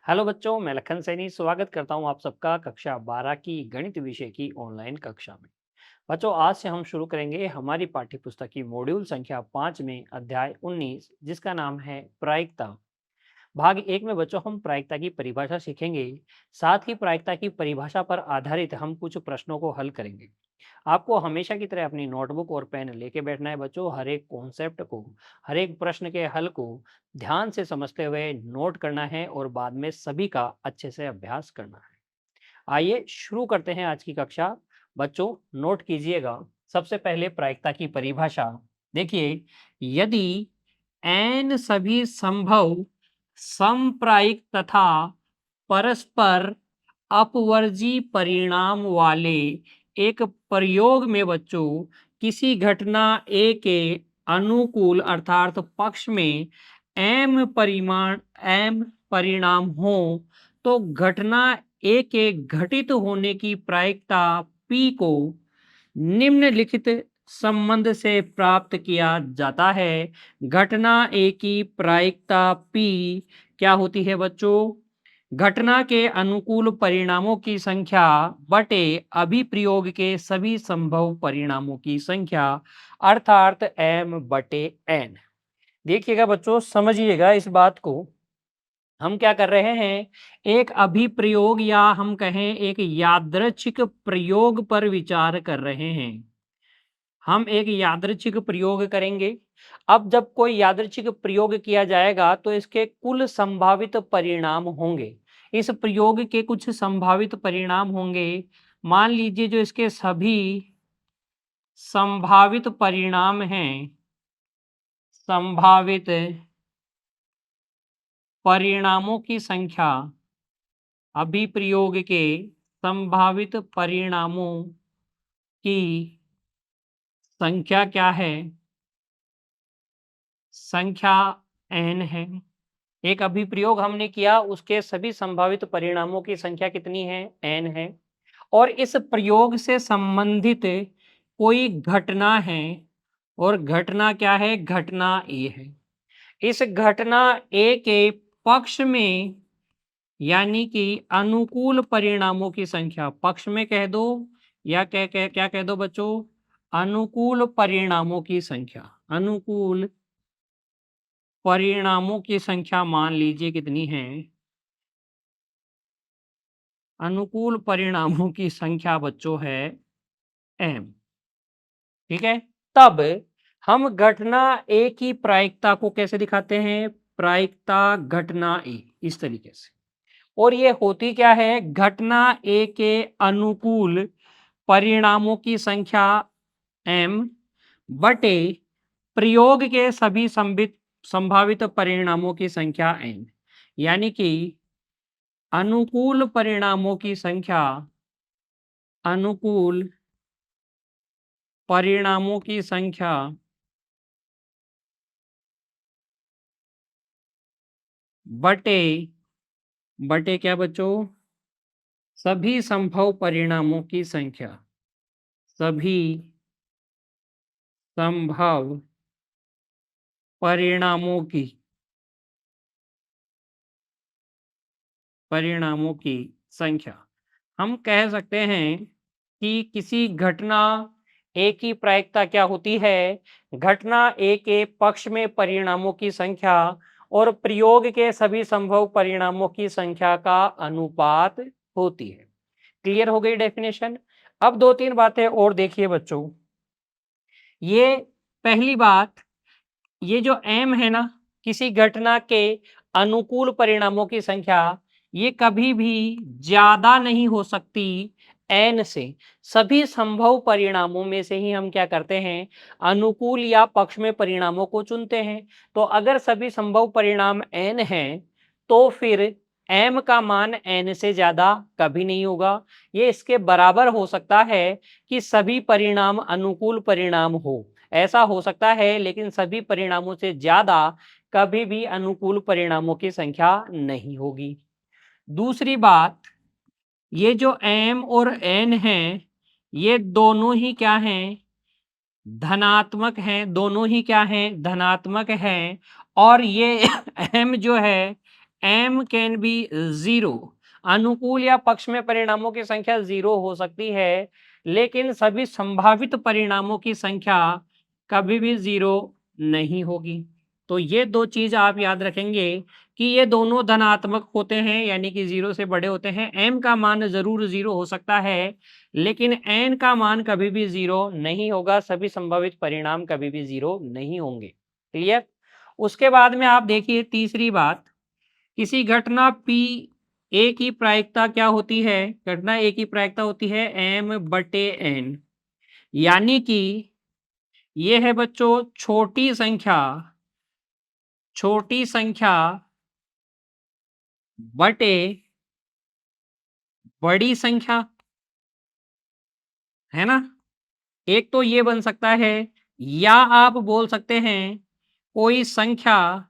Hello बच्चों, मैं लखन सैनी स्वागत करता हूं आप सबका कक्षा 12 की गणित विषय की ऑनलाइन कक्षा में। बच्चों, आज से हम शुरू करेंगे हमारी पाठ्य पुस्तक की मॉड्यूल संख्या 5 में अध्याय 19, जिसका नाम है प्रायिकता। भाग 1 में बच्चों हम प्रायिकता की परिभाषा सीखेंगे। साथ ही प्रायिकता की परिभाषा पर आधारित हम कुछ प्रश्नों को हल करेंगे। आपको हमेशा की तरह अपनी नोटबुक और पेन लेके बैठना है बच्चों। हर एक कॉन्सेप्ट को, हर एक प्रश्न के हल को ध्यान से समझते हुए नोट करना है और बाद में सभी का अच्छे से अभ्यास करना है। आइए शुरू करते हैं आज की कक्षा। बच्चों, नोट कीजिएगा। सबसे पहले प्रायिकता की परिभाषा देखिए। यदि n सभी संभव समप्रायिक तथा परस्पर अपवर्जी परिणाम वाले एक प्रयोग में बच्चों किसी घटना A के अनुकूल अर्थात पक्ष में m परिणाम हो, तो घटना A के घटित होने की प्रायिकता P को निम्नलिखित संबंध से प्राप्त किया जाता है। घटना A की प्रायिकता P क्या होती है बच्चों? घटना के अनुकूल परिणामों की संख्या बटे अभिप्रयोग के सभी संभव परिणामों की संख्या अर्थात m/n। देखिएगा बच्चों, समझिएगा इस बात को। हम क्या कर रहे हैं, एक अभिप्रयोग या हम कहें एक यादृच्छिक प्रयोग पर विचार कर रहे हैं। हम एक यादृच्छिक प्रयोग करेंगे। अब जब कोई यादृच्छिक प्रयोग किया जाएगा तो इसके कुल संभावित परिणाम होंगे। इस प्रयोग के कुछ संभावित परिणाम होंगे। मान लीजिए जो इसके सभी संभावित परिणाम हैं, संभावित परिणामों की संख्या, अभिप्रयोग के संभावित परिणामों की संख्या क्या है? संख्या n है। एक अभिप्रयोग हमने किया, उसके सभी संभावित परिणामों की संख्या कितनी है? n है। और इस प्रयोग से संबंधित कोई घटना है, और घटना क्या है? घटना A है। इस घटना A के पक्ष में यानी कि अनुकूल परिणामों की संख्या, पक्ष में कह दो या क्या कह दो बच्चों? अनुकूल परिणामों की संख्या। अनुकूल परिणामों की संख्या मान लीजिए कितनी है? अनुकूल परिणामों की संख्या बच्चों है m। ठीक है। तब हम घटना A की प्रायिकता को कैसे दिखाते हैं? प्रायिकता घटना A, इस तरीके से। और ये होती क्या है? घटना A के अनुकूल परिणामों की संख्या m बटे प्रयोग के सभी संभावित परिणामों की संख्या n। यानी कि अनुकूल परिणामों की संख्या, अनुकूल परिणामों की संख्या बटे बटे क्या बच्चों? सभी संभव परिणामों की संख्या। सभी संभव परिणामों की संख्या। हम कह सकते हैं कि किसी घटना A की प्रायिकता क्या होती है? घटना A के पक्ष में परिणामों की संख्या और प्रयोग के सभी संभव परिणामों की संख्या का अनुपात होती है। क्लियर हो गई डेफिनेशन? अब दो तीन बातें और देखिए बच्चों। ये पहली बात, ये जो m है ना, किसी घटना के अनुकूल परिणामों की संख्या, ये कभी भी ज्यादा नहीं हो सकती n से। सभी संभव परिणामों में से ही हम क्या करते हैं? अनुकूल या पक्ष में परिणामों को चुनते हैं। तो अगर सभी संभव परिणाम n हैं, तो फिर m का मान n से ज्यादा कभी नहीं होगा। ये इसके बराबर हो सकता है कि सभी परिणाम अनुकूल परिणाम हो, ऐसा हो सकता है, लेकिन सभी परिणामों से ज्यादा कभी भी अनुकूल परिणामों की संख्या नहीं होगी। दूसरी बात, ये जो m और n हैं, ये दोनों ही क्या हैं? धनात्मक हैं। दोनों ही क्या हैं? धनात्मक हैं। और ये m जो है, m कैन बी 0। अनुकूल या पक्ष में परिणामों की संख्या 0 हो सकती है, लेकिन सभी संभावित परिणामों की संख्या कभी भी 0 नहीं होगी। तो ये 2 चीज़ आप याद रखेंगे कि ये दोनों धनात्मक होते हैं, यानी कि 0 से बड़े होते हैं। m का मान ज़रूर 0 हो सकता है, लेकिन n का मान कभी भी 0 नहीं होगा। सभी संभावित परिणाम कभी भी 0 नहीं होंगे। क्लियर? उसके बाद में आप देखिए तीसरी बात, किसी घटना P A की प्रायिकता क्या होती है? घटना A की प्रायिकता होती है m/n, यानी कि ये है बच्चों छोटी संख्या बटे बड़ी संख्या, है ना? एक तो ये बन सकता है, या आप बोल सकते हैं कोई संख्या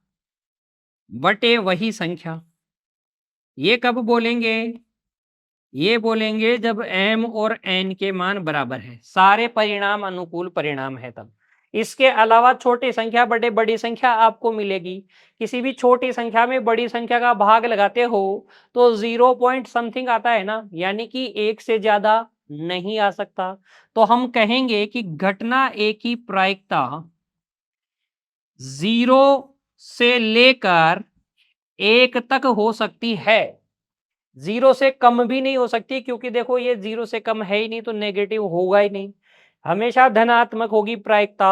बटे वही संख्या। ये कब बोलेंगे? ये बोलेंगे जब m और n के मान बराबर है, सारे परिणाम अनुकूल परिणाम है तब। इसके अलावा छोटी संख्या बटे बड़ी संख्या आपको मिलेगी। किसी भी छोटी संख्या में बड़ी संख्या का भाग लगाते हो तो 0 पॉइंट समथिंग आता है ना, यानी कि 1 से ज्यादा नहीं आ सकता। तो हम कहेंगे कि घटना A की प्रायिकता 0 से लेकर 1 तक हो सकती है, 0 से कम भी नहीं हो सकती, क्योंकि देखो ये 0 से कम है ही नहीं तो नेगेटिव होगा ही नहीं। हमेशा धनात्मक होगी प्रायिकता।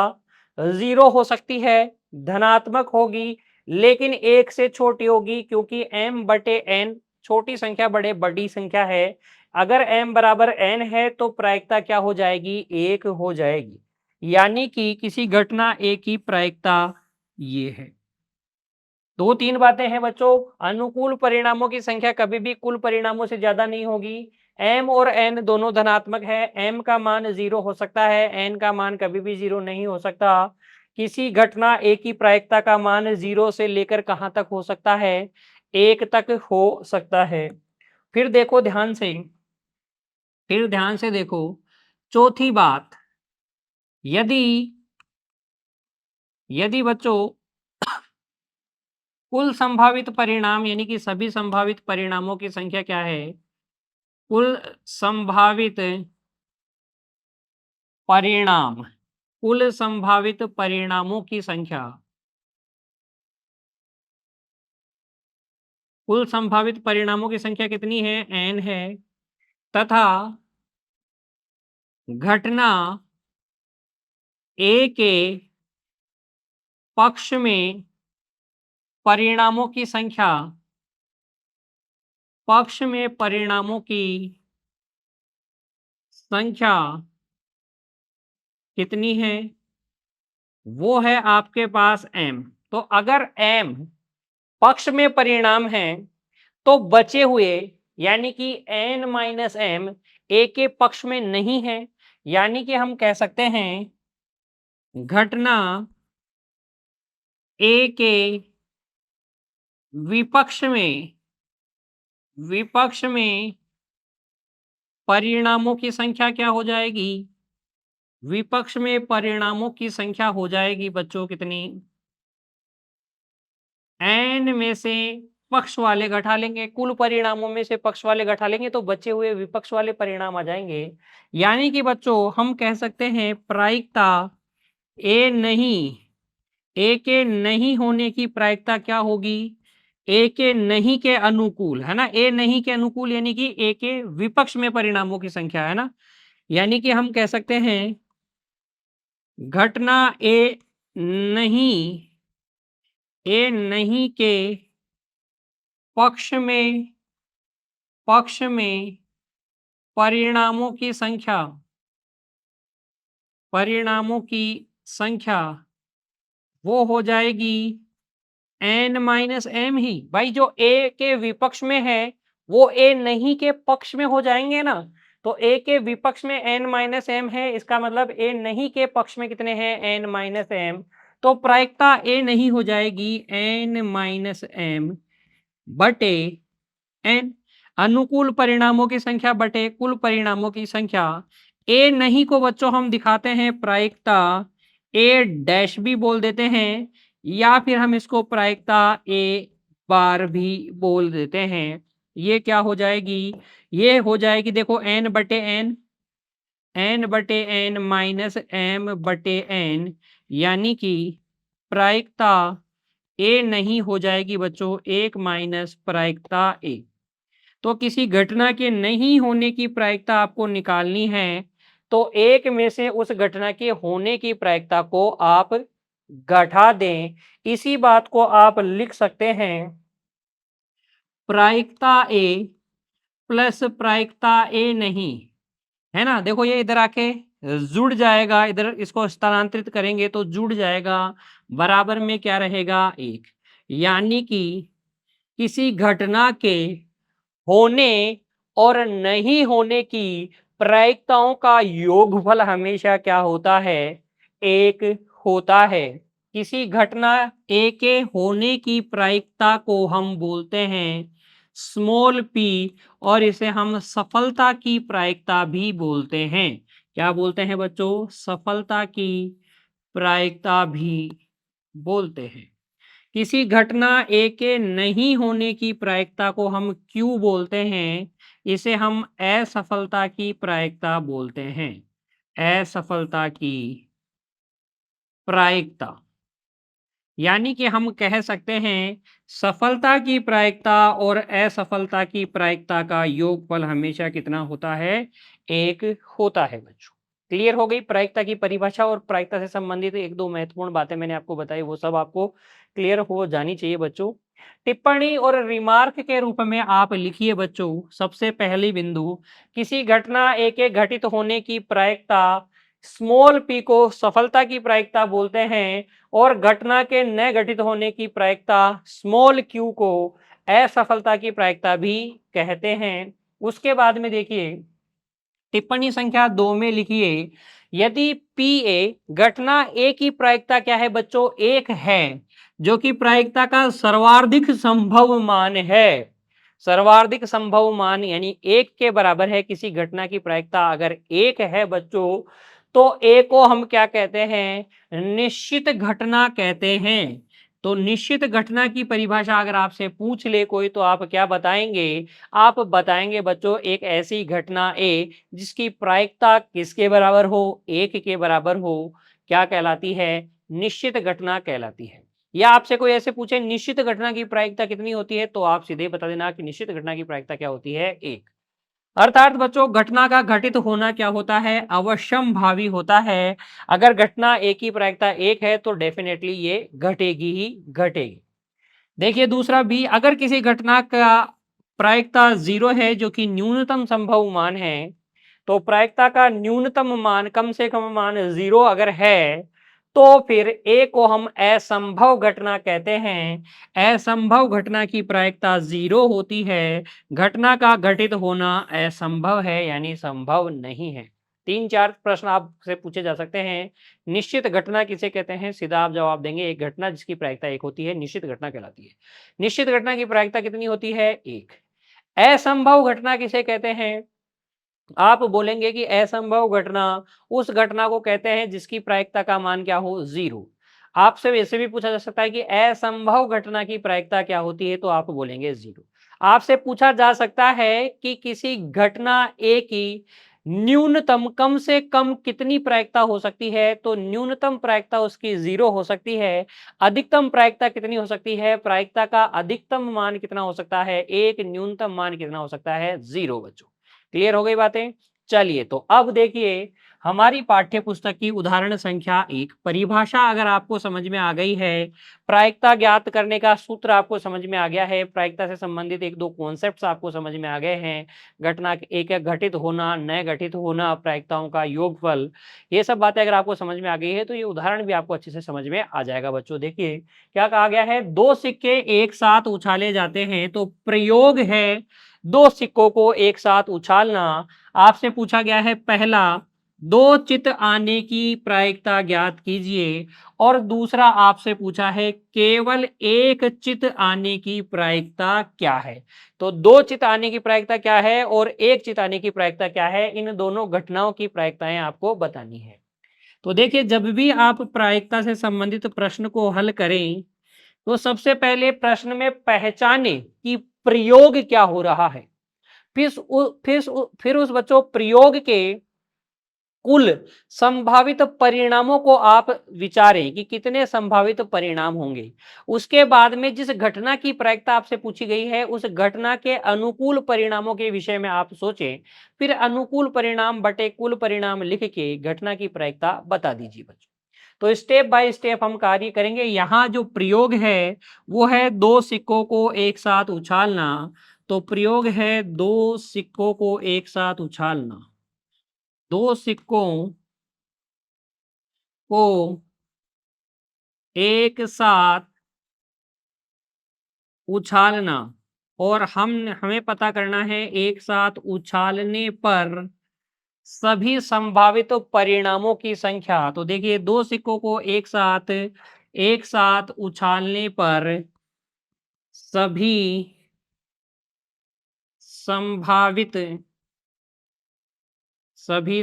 0 हो सकती है, धनात्मक होगी, लेकिन 1 से छोटी होगी, क्योंकि m/n छोटी संख्या बड़े बड़ी संख्या है। अगर m बराबर n है तो प्रायिकता क्या हो जाएगी? 1 हो जाएगी। यानी कि किसी घटना A की प्रायिकता ये है। 2-3 बातें हैं बच्चों। अनुकूल परिणामों की संख्या कभी भी कुल परिणामों से ज्यादा नहीं होगी। m और n दोनों धनात्मक है। m का मान 0 हो सकता है, n का मान कभी भी 0 नहीं हो सकता। किसी घटना A की प्रायिकता का मान 0 से लेकर कहां तक हो सकता है? 1 तक हो सकता है। फिर देखो ध्यान से देखो चौथी बात, यदि यदि बच्चों कुल संभावित परिणाम, यानी कि सभी संभावित परिणामों की संख्या क्या है? कुल संभावित परिणाम, कुल संभावित परिणामों की संख्या, कुल संभावित परिणामों की संख्या कितनी है? n है, तथा घटना A के पक्ष में परिणामों की संख्या, पक्ष में परिणामों की संख्या कितनी है? वो है आपके पास m। तो अगर m पक्ष में परिणाम है तो बचे हुए, यानी कि n माइनस m A के पक्ष में नहीं है, यानी कि हम कह सकते हैं घटना A के विपक्ष में परिणामों की संख्या क्या हो जाएगी? विपक्ष में परिणामों की संख्या हो जाएगी बच्चों कितनी? n में से पक्ष वाले घटा लेंगे, कुल परिणामों में से पक्ष वाले घटा लेंगे तो बचे हुए विपक्ष वाले परिणाम आ जाएंगे। यानी कि बच्चों हम कह सकते हैं प्रायिकता A के नहीं होने की प्रायिकता क्या होगी? A के नहीं के अनुकूल, है ना? A नहीं के अनुकूल यानी कि A के विपक्ष में परिणामों की संख्या, है ना? यानी कि हम कह सकते हैं घटना नहीं A नहीं के पक्ष में परिणामों की संख्या वो हो जाएगी n माइनस m ही। भाई जो A के विपक्ष में है वो A नहीं के पक्ष में हो जाएंगे ना, तो A के विपक्ष में n माइनस m है, इसका मतलब A नहीं के पक्ष में कितने हैं? n minus m। तो प्रायिकता A नहीं हो जाएगी n माइनस m बटे n, अनुकूल परिणामों की संख्या बटे कुल परिणामों की संख्या। A नहीं को बच्चों हम दिखाते हैं प्रायिकता A डैश भी बोल देते हैं, या फिर हम इसको प्रायिकता A बार भी बोल देते हैं। ये क्या हो जाएगी? ये हो जाएगी देखो n बटे n, n बटे n माइनस m बटे n, यानी कि प्रायिकता a नहीं हो जाएगी बच्चों 1 माइनस प्रायिकता a। तो किसी घटना के नहीं होने की प्रायिकता आपको निकालनी है, तो एक में से उस घटना के होने की प्रायिकता को आप घटा दें। इसी बात को आप लिख सकते हैं प्रायिकता ए प्लस प्रायिकता ए नहीं, है ना? देखो ये इधर आके जुड़ जाएगा, इधर इसको स्थानांतरित करेंगे तो जुड़ जाएगा, बराबर में क्या रहेगा 1। यानी कि किसी घटना के होने और नहीं होने की प्रायिकताओं का योगफल हमेशा क्या होता है? 1 होता है। किसी घटना ए के होने की प्रायिकता को हम बोलते हैं स्मॉल पी, और इसे हम सफलता की प्रायिकता भी बोलते हैं। क्या बोलते हैं बच्चों? सफलता की प्रायिकता भी बोलते हैं। किसी घटना ए के नहीं होने की प्रायिकता को हम क्यू बोलते हैं, इसे हम असफलता की प्रायिकता बोलते हैं। असफलता की प्रायिकता, यानी कि हम कह सकते हैं सफलता की प्रायिकता और असफलता की प्रायिकता का योगफल हमेशा कितना होता है? 1 होता है बच्चों। क्लियर हो गई प्रायिकता की परिभाषा और प्रायिकता से संबंधित 1-2 महत्वपूर्ण बातें मैंने आपको बताई, वो सब आपको क्लियर हो जानी चाहिए बच्चों। टिप्पणी और रिमार्क के रूप में आप लिखिए बच्चों, सबसे पहली बिंदु, किसी घटना ए के घटित होने की प्रायिकता स्मॉल पी को सफलता की प्रायिकता बोलते हैं, और घटना के न घटित होने की प्रायिकता स्मॉल क्यू को असफलता की प्रायिकता भी कहते हैं। उसके बाद में देखिए टिप्पणी संख्या 2 में लिखिए, यदि पी ए घटना ए की प्रायिकता क्या है बच्चों? 1 है, जो कि प्रायिकता का सर्वाधिक संभव मान है। सर्वाधिक संभव मान यानी 1 के बराबर है। किसी घटना की प्रायिकता अगर 1 है बच्चों, तो ए को हम क्या कहते हैं? निश्चित घटना कहते हैं। तो निश्चित घटना की परिभाषा अगर आपसे पूछ ले कोई, तो आप क्या बताएंगे? आप बताएंगे बच्चों एक ऐसी घटना ए जिसकी प्रायिकता किसके बराबर हो? 1 के बराबर हो, क्या कहलाती है? निश्चित घटना कहलाती है। या आपसे कोई ऐसे पूछे निश्चित घटना की प्रायिकता कितनी होती है, तो आप सीधे बता देना कि निश्चित घटना की प्रायिकता क्या होती है? 1। अर्थात बच्चों घटना का घटित होना क्या होता है? अवश्यंभावी होता है। अगर घटना ए की प्रायिकता 1 है, तो डेफिनेटली ये घटेगी ही घटेगी। देखिए दूसरा बी, अगर किसी घटना का प्रायिकता 0 है, जो कि न्यूनतम संभव मान है, तो प्रायिकता का न्यूनतम मान, कम से कम मान 0 अगर है, तो फिर ए को हम असंभव घटना कहते हैं। असंभव घटना की प्रायिकता 0 होती है। घटना का घटित होना असंभव है, यानी संभव नहीं है। 3-4 प्रश्न आपसे पूछे जा सकते हैं। निश्चित घटना किसे कहते हैं? सीधा आप जवाब देंगे, एक घटना जिसकी प्रायिकता 1 होती है निश्चित घटना कहलाती है। निश्चित घटना की प्रायिकता कितनी होती है? 1। असंभव घटना किसे कहते हैं? आप बोलेंगे कि असंभव घटना उस घटना को कहते हैं जिसकी प्रायिकता का मान क्या हो? 0। आपसे वैसे भी पूछा जा सकता है कि असंभव घटना की प्रायिकता क्या होती है, तो आप बोलेंगे 0। आपसे पूछा जा सकता है कि किसी घटना ए की न्यूनतम, कम से कम कितनी प्रायिकता हो सकती है, तो न्यूनतम प्रायिकता उसकी 0 हो सकती है। अधिकतम प्रायिकता कितनी हो सकती है? प्रायिकता का अधिकतम मान कितना हो सकता है? 1। न्यूनतम मान कितना हो सकता है? 0 बच्चों। क्लियर हो गई बातें? चलिए तो अब देखिए हमारी पाठ्य पुस्तक की उदाहरण संख्या 1, परिभाषा अगर आपको समझ में आ गई है, प्रायिकता ज्ञात करने का सूत्र आपको समझ में आ गया है, प्रायिकता से संबंधित 1-2 कॉन्सेप्ट्स आपको समझ में आ गए हैं, घटना एक एक घटित होना, न घटित होना, प्रायिकताओं का योगफल, ये सब बातें अगर आपको समझ में आ गई है, तो ये उदाहरण भी आपको अच्छे से समझ में आ जाएगा बच्चों। देखिए क्या कहा गया है, 2 सिक्के एक साथ उछाले जाते हैं, तो प्रयोग है 2 सिक्कों को एक साथ उछालना। आपसे पूछा गया है पहला, 2 चित आने की प्रायिकता ज्ञात कीजिए, और दूसरा आपसे पूछा है केवल 1 चित आने की प्रायिकता क्या है। तो 2 चित आने की प्रायिकता क्या है और 1 चित आने की प्रायिकता क्या है, इन दोनों घटनाओं की प्रायिकताएं आपको बतानी है। तो देखिए जब भी आप प्रायिकता से संबंधित प्रश्न को हल करें, तो सबसे पहले प्रश्न में पहचाने कि प्रयोग क्या हो रहा है। फिर उस बच्चों प्रयोग के कुल संभावित परिणामों को आप विचारें कि कितने संभावित परिणाम होंगे। उसके बाद में जिस घटना की प्रायिकता आपसे पूछी गई है, उस घटना के अनुकूल परिणामों के विषय में आप सोचें। फिर अनुकूल परिणाम बटे कुल परिणाम लिख के घटना की प्रायिकता बता दीजिए बच्चों। तो स्टेप बाय स्टेप हम कार्य करेंगे। यहाँ जो प्रयोग है वो है दो सिक्कों को एक साथ उछालना। तो प्रयोग है दो सिक्कों को एक साथ उछालना। दो सिक्कों को एक साथ उछालना। और हमें पता करना है एक साथ उछालने पर सभी संभावित परिणामों की संख्या। तो देखिए दो सिक्कों को एक साथ उछालने पर सभी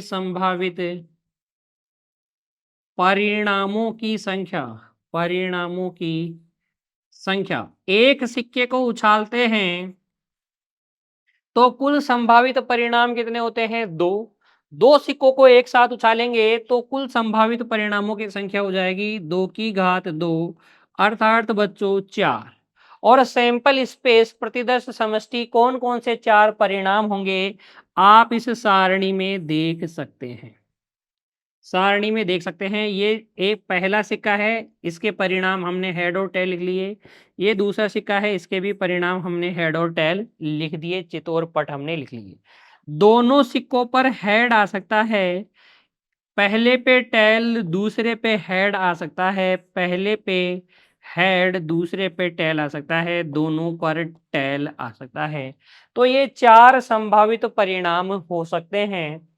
संभावित परिणामों की संख्या एक सिक्के को उछालते हैं तो कुल संभावित परिणाम कितने होते हैं? दो। दो सिक्कों को एक साथ उछालेंगे तो कुल संभावित परिणामों की संख्या हो जाएगी 2 की घात 2 अर्थात बच्चों 4। और सैंपल स्पेस प्रतिदर्श समष्टि कौन कौन से 4 परिणाम होंगे आप इस सारणी में देख सकते हैं। सारणी में देख सकते हैं। ये एक पहला सिक्का है, इसके परिणाम हमने हेड और टेल लिख लिए। ये दूसरा सिक्का है, इसके भी परिणाम हमने हेड और टेल लिख दिए, चित और पट हमने लिख लिए। दोनों सिक्कों पर हेड आ सकता है, पहले पे टेल दूसरे पे हेड आ सकता है, पहले पे हेड दूसरे पे टेल आ सकता है, दोनों पर टेल आ सकता है। तो ये 4 संभावित परिणाम हो सकते हैं।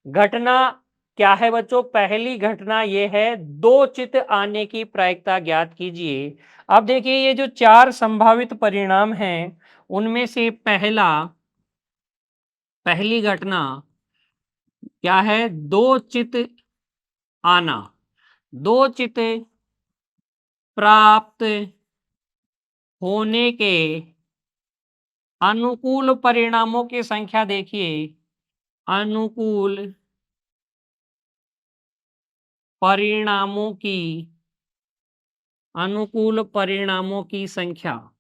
घटना क्या है बच्चों? पहली घटना ये है दो चित आने की प्रायिकता ज्ञात कीजिए। अब देखिए ये जो 4 संभावित परिणाम हैं उनमें से पहली घटना क्या है? दो चित आना। दो चित प्राप्त होने के अनुकूल परिणामों की संख्या देखिए। अनुकूल परिणामों की संख्या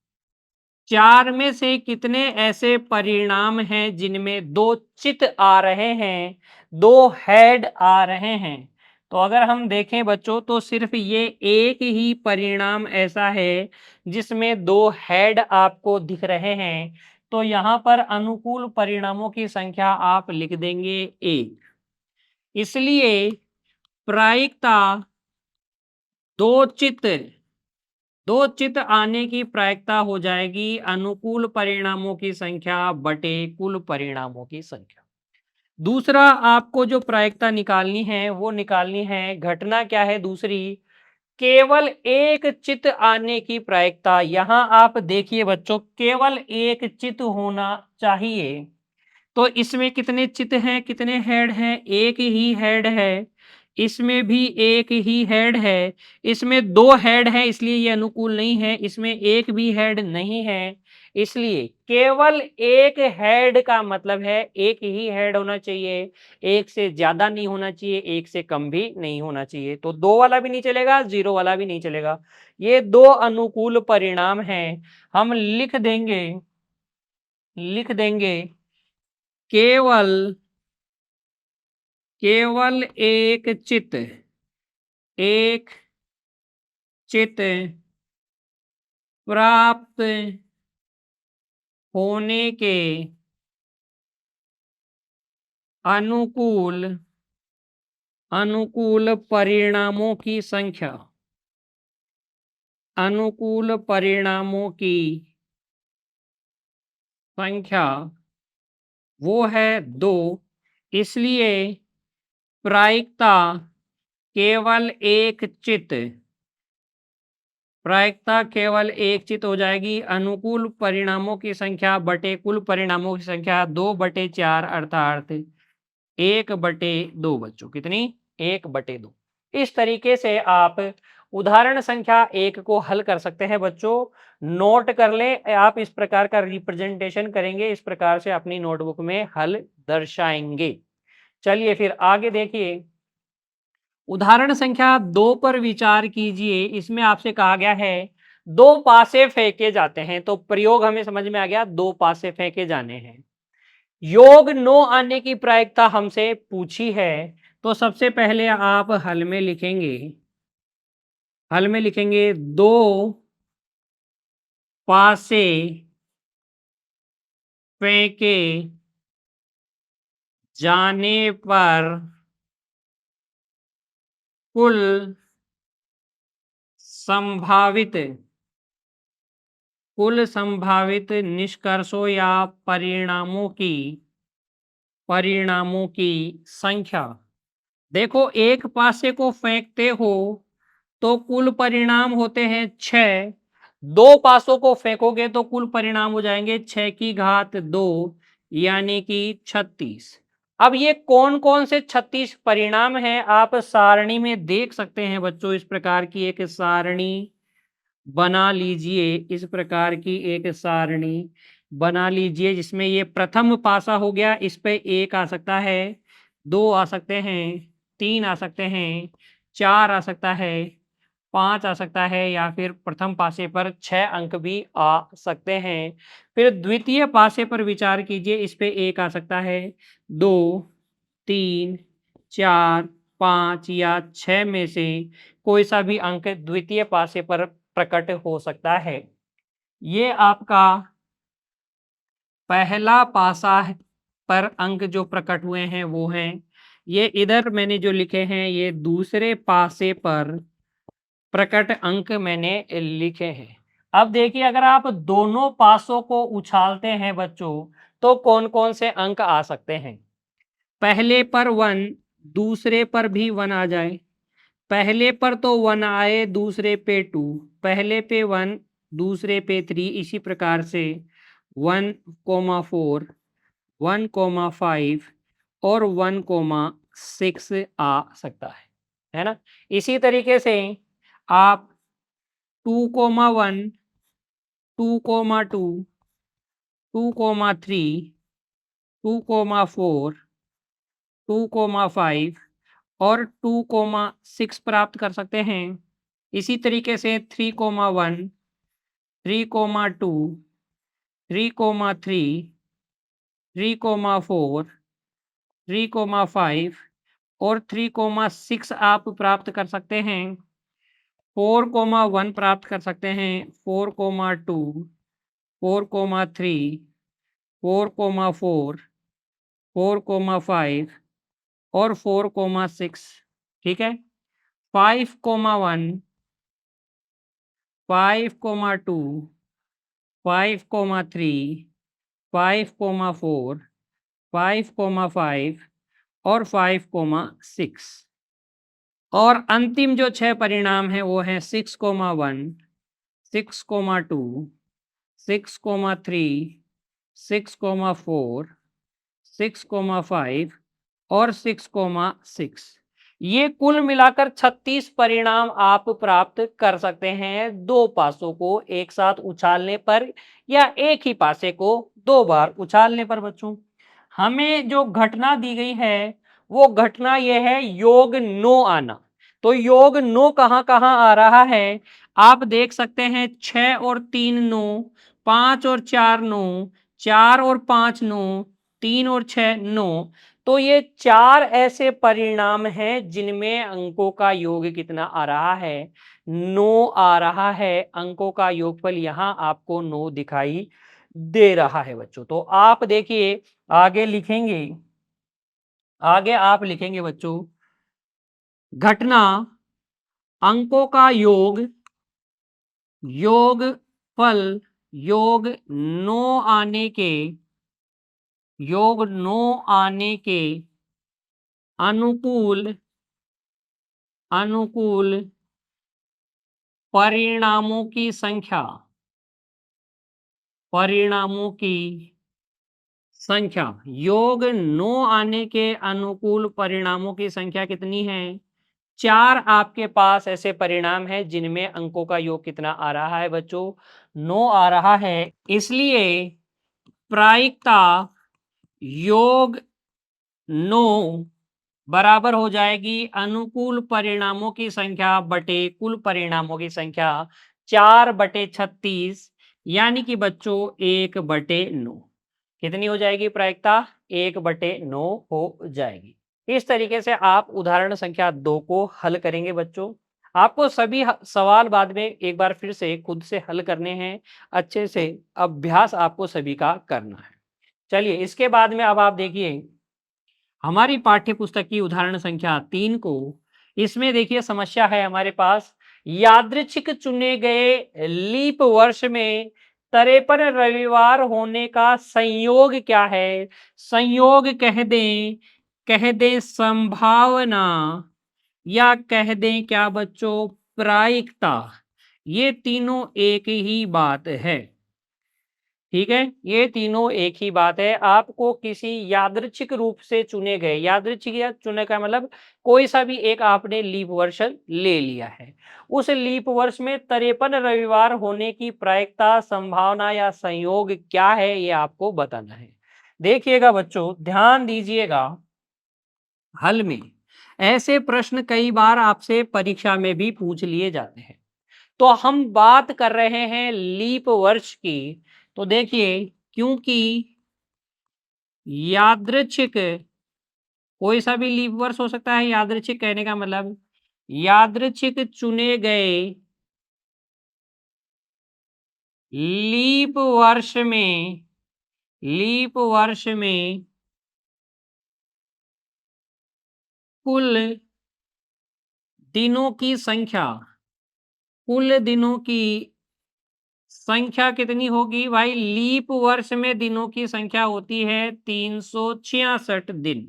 4 में से कितने ऐसे परिणाम हैं जिनमें 2 चित आ रहे हैं, 2 हेड आ रहे हैं? तो अगर हम देखें बच्चों तो सिर्फ ये एक ही परिणाम ऐसा है जिसमें 2 हेड आपको दिख रहे हैं। तो यहाँ पर अनुकूल परिणामों की संख्या आप लिख देंगे 1। इसलिए प्रायिकता दो चित आने की प्रायिकता हो जाएगी अनुकूल परिणामों की संख्या बटे कुल परिणामों की संख्या। दूसरा आपको जो प्रायिकता निकालनी है वो निकालनी है घटना क्या है दूसरी? केवल एक चित आने की प्रायिकता। यहां आप देखिए बच्चों केवल एक चित होना चाहिए। तो इसमें कितने चित हैं, कितने हेड हैं? एक ही हेड है। इसमें भी एक ही हेड है। इसमें 2 हेड हैं इसलिए ये अनुकूल नहीं है। इसमें एक भी हेड नहीं है, इसलिए केवल एक हेड का मतलब है एक ही हेड होना चाहिए। एक से ज्यादा नहीं होना चाहिए, एक से कम भी नहीं होना चाहिए। तो 2 वाला भी नहीं चलेगा, 0 वाला भी नहीं चलेगा। ये 2 अनुकूल परिणाम हैं। हम लिख देंगे केवल एक चित प्राप्त होने के अनुकूल परिणामों की संख्या वो है 2। इसलिए प्रायिकता केवल एक चित हो जाएगी। अनुकूल परिणामों की संख्या बटे कुल परिणामों की संख्या 2/4 अर्थात 1/2 बच्चों। कितनी? 1/2। इस तरीके से आप उदाहरण संख्या 1 को हल कर सकते हैं बच्चों। नोट कर लें, आप इस प्रकार का रिप्रेजेंटेशन करेंगे, इस प्रकार से अपनी नोटबुक में हल दर्शाएंगे। चलिए फिर आगे देखिए, उदाहरण संख्या 2 पर विचार कीजिए। इसमें आपसे कहा गया है 2 पासे फेंके जाते हैं, तो प्रयोग हमें समझ में आ गया, 2 पासे फेंके जाने हैं। योग 9 आने की प्रायिकता हमसे पूछी है, तो सबसे पहले आप हल में लिखेंगे 2 पासे फेंके जाने पर कुल संभावित निष्कर्षों या परिणामों की संख्या। देखो, एक पासे को फेंकते हो तो कुल परिणाम होते हैं 6। 2 पासों को फेंकोगे तो कुल परिणाम हो जाएंगे 6 की घात 2 यानी कि 36। अब ये कौन कौन से 36 परिणाम हैं आप सारणी में देख सकते हैं बच्चों। इस प्रकार की एक सारणी बना लीजिए, इस प्रकार की एक सारणी बना लीजिए, जिसमें ये प्रथम पासा हो गया, इस पे 1 आ सकता है, 2 आ सकते हैं, 3 आ सकते हैं, 4 आ सकता है, 5 आ सकता है, या फिर प्रथम पासे पर 6 अंक भी आ सकते हैं। फिर द्वितीय पासे पर विचार कीजिए, इस पे 1 आ सकता है, 2, 3, 4, 5 या 6 में से कोई सा भी अंक द्वितीय पासे पर प्रकट हो सकता है। ये आपका पहला पासा है, पर अंक जो प्रकट हुए हैं वो हैं, ये इधर मैंने जो लिखे हैं ये दूसरे पासे पर प्रकट अंक मैंने लिखे हैं। अब देखिए, अगर आप दोनों पासों को उछालते हैं बच्चों, तो कौन कौन से अंक आ सकते हैं। पहले पर 1, दूसरे पर भी 1 आ जाए। पहले पर तो 1 आए, दूसरे पे 2, पहले पे 1, दूसरे पे 3, इसी प्रकार से 1,4, 1,5 और 1,6 आ सकता है ना। इसी तरीके से आप 2,1, 2,2, 2,3, 2,4, 2,5 और 2,6 प्राप्त कर सकते हैं। इसी तरीके से 3,1, 3,2, 3,3, 3,4, 3,5 और 3,6 आप प्राप्त कर सकते हैं। 4,1 प्राप्त कर सकते हैं, 4,2, 4,3, 4,4, 4,5 और 4,6। ठीक है। 5,1, 5,2, 5,3, 5,4, 5,5 और 5,6। और अंतिम जो 6 परिणाम हैं वो हैं 6,1, 6,2, 6,3, 6,4, 6,5 और 6,6। ये कुल मिलाकर 36 परिणाम आप प्राप्त कर सकते हैं 2 पासों को एक साथ उछालने पर, या एक ही पासे को 2 बार उछालने पर बच्चों। हमें जो घटना दी गई है वो घटना ये है योग 9 आना। तो योग 9 कहाँ कहाँ आ रहा है आप देख सकते हैं। 6 और 3 9, 5 और 4 9, 4 और 5 9, 3 और 6 9। तो ये 4 ऐसे परिणाम हैं जिनमें अंकों का योग कितना आ रहा है, 9 आ रहा है। अंकों का योगफल यहाँ आपको 9 दिखाई दे रहा है बच्चों। तो आप देखिए आगे लिखेंगे, आगे आप लिखेंगे बच्चों, घटना अंकों का योगफल योग 9 आने के योग 9 आने के अनुकूल परिणामों की संख्या। योग 9 आने के अनुकूल परिणामों की संख्या कितनी है, 4 आपके पास ऐसे परिणाम हैं जिनमें अंकों का योग कितना आ रहा है बच्चों? 9 आ रहा है। इसलिए प्रायिकता योग 9 बराबर हो जाएगी अनुकूल परिणामों की संख्या बटे कुल परिणामों की संख्या 4/36 यानी कि बच्चों 1/9। कितनी हो जाएगी प्रायिकता? 1/9 हो जाएगी। इस तरीके से आप उदाहरण संख्या 2 को हल करेंगे बच्चों। आपको सभी सवाल बाद में एक बार फिर से खुद से हल करने हैं। अच्छे से अभ्यास आपको सभी का करना है। चलिए इसके बाद में अब आप देखिए हमारी पाठ्य पुस्तक की उदाहरण संख्या 3 को। इसमें देखिए समस्या है हमारे पास, यादृच्छिक चुने गए लीप वर्ष में 53 रविवार होने का संयोग क्या है? संयोग कह दें संभावना, या कह दें क्या बच्चों प्रायिकता। ये तीनों एक ही बात है। ठीक है, ये तीनों एक ही बात है। आपको किसी यादृच्छिक रूप से चुने गए, यादृच्छिक या चुने का मतलब कोई सा भी एक आपने लीप वर्ष ले लिया है, उस लीप वर्ष में 53 रविवार होने की प्रायिकता, संभावना या संयोग क्या है, ये आपको बताना है। देखिएगा बच्चों, ध्यान दीजिएगा, हल में ऐसे प्रश्न कई बार आपसे परीक्षा में भी पूछ लिए जाते हैं। तो हम बात कर रहे हैं लीप वर्ष की। तो देखिए, क्योंकि यादृच्छिक कोई सा भी लीप वर्ष हो सकता है, यादृच्छिक कहने का मतलब यादृच्छिक चुने गए लीप वर्ष में, लीप वर्ष में कुल दिनों की संख्या, कुल दिनों की संख्या कितनी होगी भाई? लीप वर्ष में दिनों की संख्या होती है 366 दिन।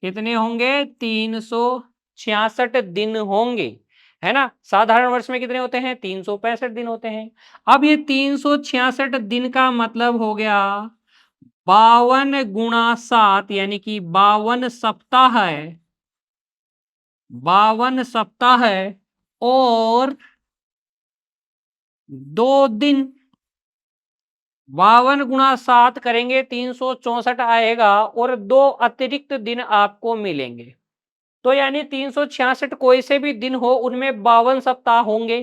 कितने होंगे? 366 दिन होंगे, है ना? साधारण वर्ष में कितने होते हैं? 365 दिन होते हैं। अब ये 366 दिन का मतलब हो गया 52 गुणा 7 यानी कि 52 सप्ताह है, 52 सप्ताह है और 2 दिन। 52 गुणा 7 करेंगे 364 आएगा और 2 अतिरिक्त दिन आपको मिलेंगे। तो यानी 366 कोई से भी दिन हो, उनमें 52 सप्ताह होंगे।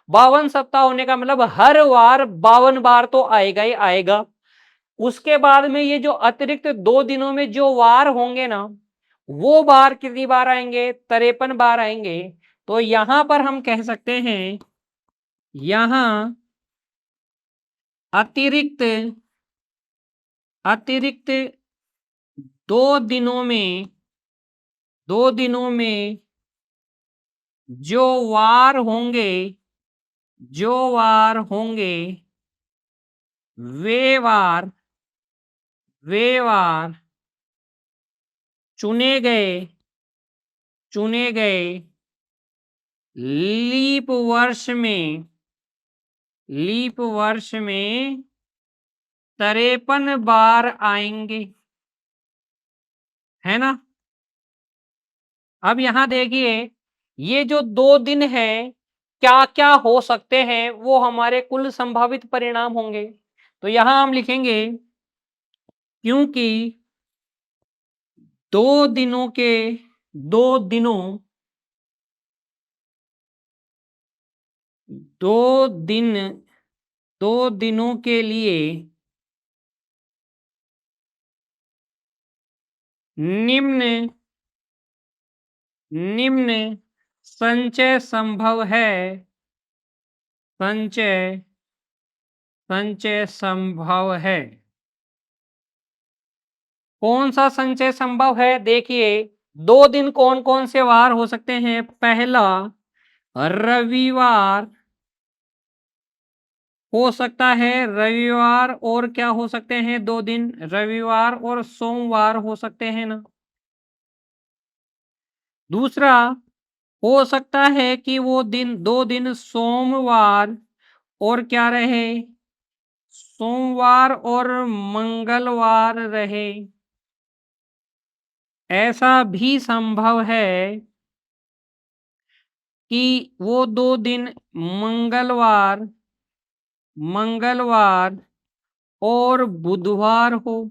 52 सप्ताह होने का मतलब हर बार 52 बार तो आएगा ही आएगा। उसके बाद में ये जो अतिरिक्त 2 दिनों में जो वार होंगे ना, वो बार कितनी बार आएंगे? 53 बार आएंगे। तो यहां पर हम कह सकते हैं, यहां अतिरिक्त अतिरिक्त 2 दिनों में, 2 दिनों में जो वार होंगे, जो वार होंगे वे वार, वे वार चुने गए, चुने गए लीप वर्ष में, लीप वर्ष में 53 बार आएंगे, है ना? अब यहां देखिए, ये जो 2 दिन है क्या क्या हो सकते हैं, वो हमारे कुल संभावित परिणाम होंगे। तो यहां हम लिखेंगे क्योंकि 2 दिनों के, 2 दिनों, 2 दिन, 2 दिनों के लिए निम्न, निम्न संचय संभव है, संचय, संचय संभव है। कौन सा संचय संभव है? देखिए, 2 दिन कौन कौन से वार हो सकते हैं? पहला रविवार हो सकता है, रविवार, और क्या हो सकते हैं 2 दिन? रविवार और सोमवार हो सकते हैं ना। दूसरा हो सकता है कि वो दिन, 2 दिन सोमवार और क्या रहे? सोमवार और मंगलवार रहे। ऐसा भी संभव है कि वो 2 दिन मंगलवार मंगलवार और बुधवार हो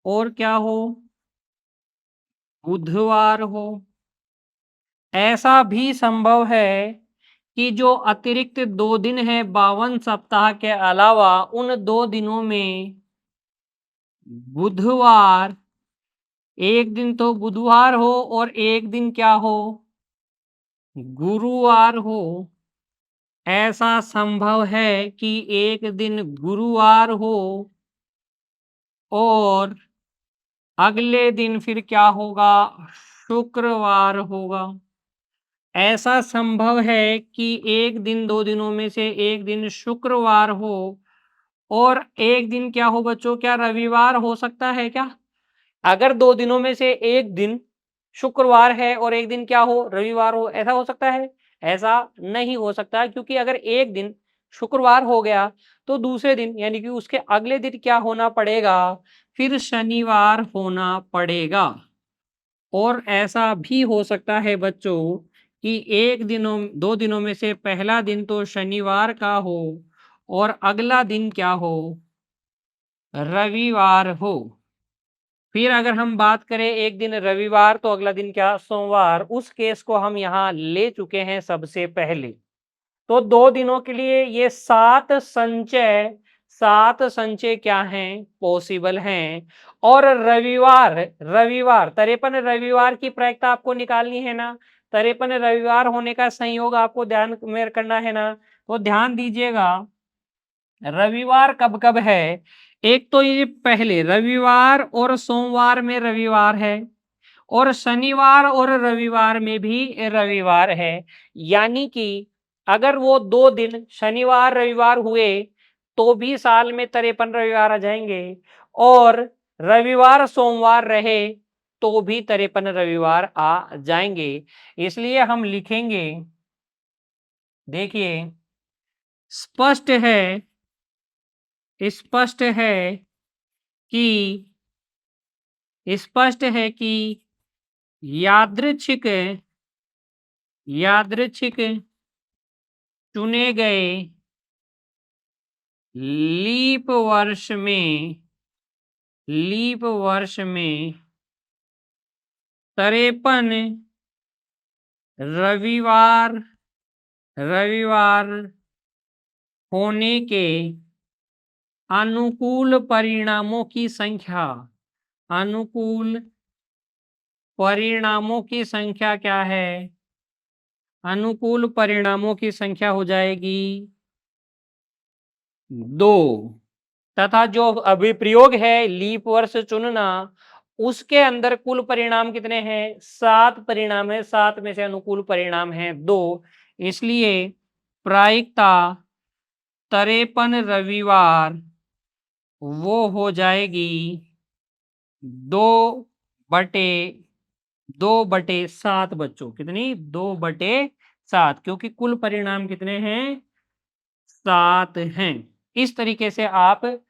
और क्या हो? बुधवार हो। ऐसा भी संभव है कि जो अतिरिक्त 2 दिन है 52 सप्ताह के अलावा उन 2 दिनों में बुधवार एक दिन तो बुधवार हो और एक दिन क्या हो? गुरुवार हो। ऐसा संभव है कि एक दिन गुरुवार हो और अगले दिन फिर क्या होगा? शुक्रवार होगा। ऐसा संभव है कि एक दिन 2 दिनों में से एक दिन शुक्रवार हो और एक दिन क्या हो बच्चों? क्या रविवार हो सकता है क्या? अगर 2 दिनों में से एक दिन शुक्रवार है और एक दिन क्या हो? रविवार हो, ऐसा हो सकता है? ऐसा नहीं हो सकता, क्योंकि अगर एक दिन शुक्रवार हो गया तो दूसरे दिन यानी कि उसके अगले दिन क्या होना पड़ेगा? फिर शनिवार होना पड़ेगा। और ऐसा भी हो सकता है बच्चों कि एक दिनों 2 दिनों में से पहला दिन तो शनिवार का हो और अगला दिन क्या हो? रविवार हो। फिर अगर हम बात करें एक दिन रविवार तो अगला दिन क्या? सोमवार। उस केस को हम यहाँ ले चुके हैं सबसे पहले। तो 2 दिनों के लिए ये 7 संचय क्या हैं? पॉसिबल हैं। और रविवार 53 रविवार की प्रायिकता आपको निकालनी है ना? 53 रविवार होने का संयोग आपको ध्यान में करना है ना? तो ध्यान दीजिएगा, रविवार कब-कब है? एक तो ये पहले रविवार और सोमवार में रविवार है और शनिवार और रविवार में भी रविवार है। यानी कि अगर वो 2 दिन शनिवार रविवार हुए तो भी साल में 53 रविवार आ जाएंगे और रविवार सोमवार रहे तो भी 53 रविवार आ जाएंगे। इसलिए हम लिखेंगे, देखिए स्पष्ट है स्पष्ट है कि स्पष्ट है कि यादृच्छिक यादृच्छिक चुने गए लीप वर्ष में 53 रविवार रविवार होने के अनुकूल परिणामों की संख्या अनुकूल परिणामों की संख्या क्या है? अनुकूल परिणामों की संख्या हो जाएगी 2 तथा जो अभिप्रयोग है लीप वर्ष चुनना उसके अंदर कुल परिणाम कितने हैं? 7 परिणाम है। 7 में से अनुकूल परिणाम है 2। इसलिए प्रायिकता 53 रविवार वो हो जाएगी 2/7 बच्चों। कितनी? 2/7, क्योंकि कुल परिणाम कितने हैं? 7 हैं। इस तरीके से आप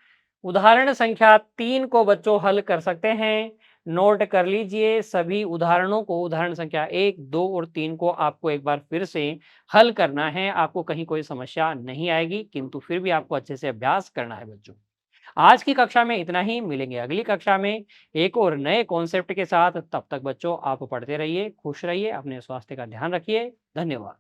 उदाहरण संख्या 3 को बच्चों हल कर सकते हैं। नोट कर लीजिए सभी उदाहरणों को। उदाहरण संख्या 1, 2 और 3 को आपको एक बार फिर से हल करना है। आपको कहीं कोई समस्या नहीं आएगी, किंतु फिर भी आपको अच्छे से अभ्यास करना है बच्चों। आज की कक्षा में इतना ही। मिलेंगे अगली कक्षा में एक और नए कॉन्सेप्ट के साथ। तब तक बच्चों आप पढ़ते रहिए, खुश रहिए, अपने स्वास्थ्य का ध्यान रखिए। धन्यवाद।